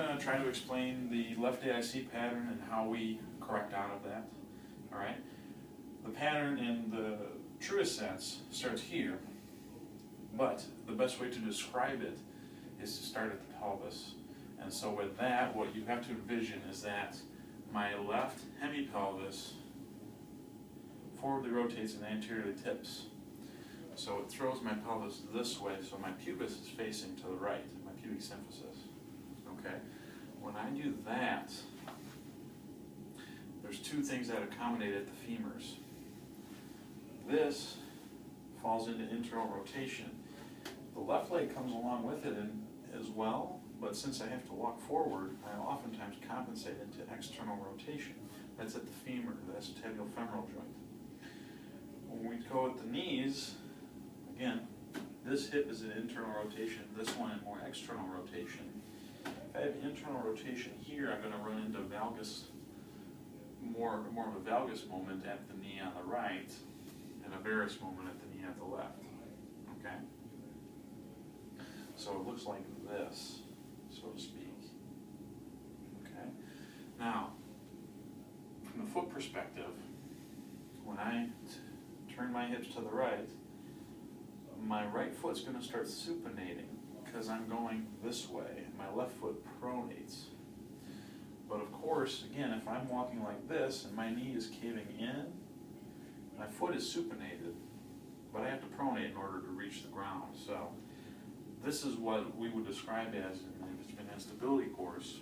going to try to explain the left AIC pattern and how we correct out of that. All right. The pattern in the truest sense starts here, but the best way to describe it is to start at the pelvis. And so with that, what you have to envision is that my left hemipelvis forwardly rotates and anteriorly tips. So it throws my pelvis this way, so my pubis is facing to the right, my pubic symphysis. Okay? When I do that, there's two things that accommodate at the femurs. This falls into internal rotation. The left leg comes along with it as well, but since I have to walk forward, I oftentimes compensate into external rotation. That's at the femur, that's the tibial-femoral joint. When we go at the knees, again, this hip is an internal rotation, this one is more external rotation. If I have internal rotation here, I'm going to run into valgus, more of a valgus moment at the knee on the right, and a varus moment at the knee at the left. Okay? So it looks like this, so to speak. Okay? Now, from the foot perspective, when I turn my hips to the right, my right foot's going to start supinating because I'm going this way. My left foot pronates. But of course, again, if I'm walking like this and my knee is caving in, my foot is supinated, but I have to pronate in order to reach the ground. So this is what we would describe as, in the advanced stability course,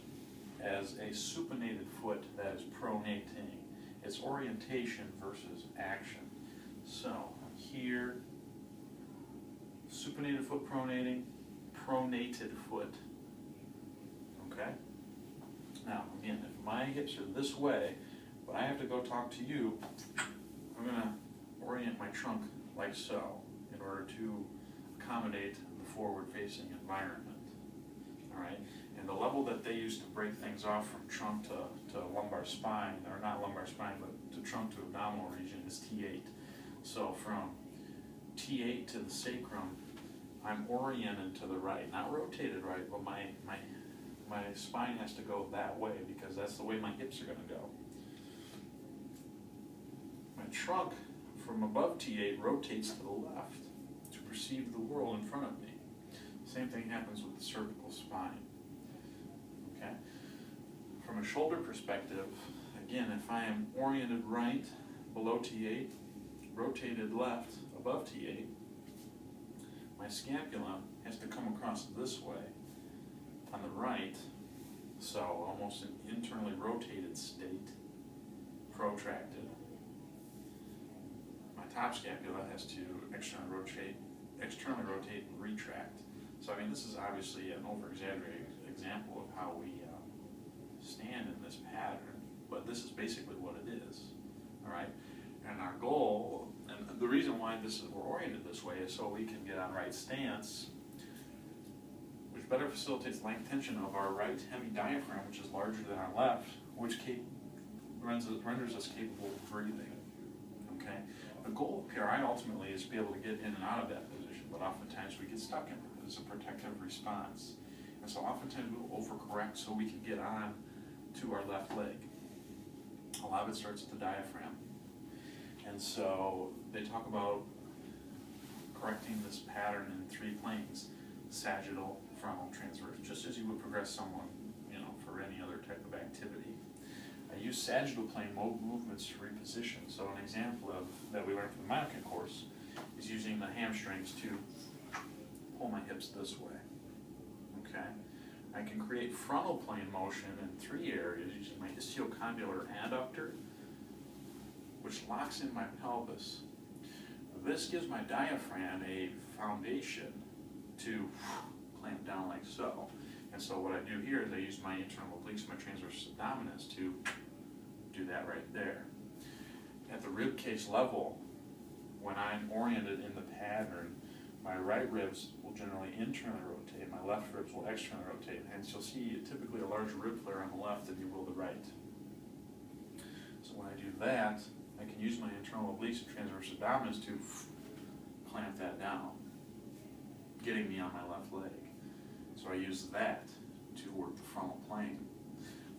as a supinated foot that is pronating. It's orientation versus action. So here, supinated foot pronating, pronated foot. Okay? Now, again, if my hips are this way, but I have to go talk to you, I'm going to orient my trunk like so in order to accommodate the forward-facing environment. All right? And the level that they use to break things off from trunk to lumbar spine, or not lumbar spine, but to trunk to abdominal region is T8. So from T8 to the sacrum, I'm oriented to the right, not rotated right, but my spine has to go that way because that's the way my hips are going to go. My trunk from above T8 rotates to the left to perceive the world in front of me. Same thing happens with the cervical spine. Okay? From a shoulder perspective, again, if I am oriented right below T8, rotated left above T8, my scapula has to come across this way on the right, so almost an internally rotated state, protracted. My top scapula has to externally rotate and retract. So I mean, this is obviously an over-exaggerated example of how we stand in this pattern, but this is basically what it is. All right, and our goal, and the reason why we're oriented this way is so we can get on right stance, which better facilitates length tension of our right hemidiaphragm, which is larger than our left, which renders us capable of breathing. Okay? The goal of PRI ultimately is to be able to get in and out of that position, but oftentimes we get stuck in it. It's a protective response. And so oftentimes we'll overcorrect so we can get on to our left leg. A lot of it starts at the diaphragm. And so they talk about correcting this pattern in 3 planes: sagittal, frontal, transverse, just as you would progress someone, for any other type of activity. I use sagittal plane movements to reposition. So an example of that we learned from the Myokin course is using the hamstrings to pull my hips this way. Okay? I can create frontal plane motion in 3 areas using my istiocondylar adductor, which locks in my pelvis. This gives my diaphragm a foundation to clamp down like so. And so what I do here is I use my internal obliques, my transverse abdominis to do that right there. At the rib cage level, when I'm oriented in the pattern, my right ribs will generally internally rotate, my left ribs will externally rotate, hence you'll see typically a larger rib flare on the left than you will the right. So when I do that, I can use my internal obliques and transverse abdominis to clamp that down, getting me on my left leg. So I use that to work the front horizontal plane.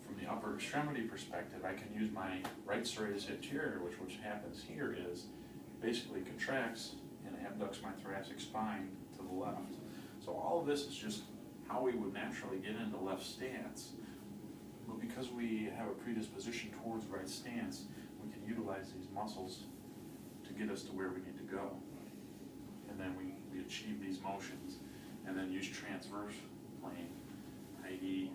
From the upper extremity perspective, I can use my right serratus anterior, which happens here is basically contracts and abducts my thoracic spine to the left. So all of this is just how we would naturally get into left stance. But because we have a predisposition towards right stance, we can utilize these muscles to get us to where we need to go. And then we achieve these motions, and then use transverse plane, i.e.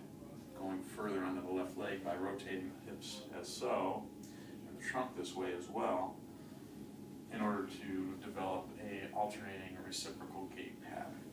going further onto the left leg by rotating the hips as so, and the trunk this way as well, in order to develop a alternating reciprocal gait pattern.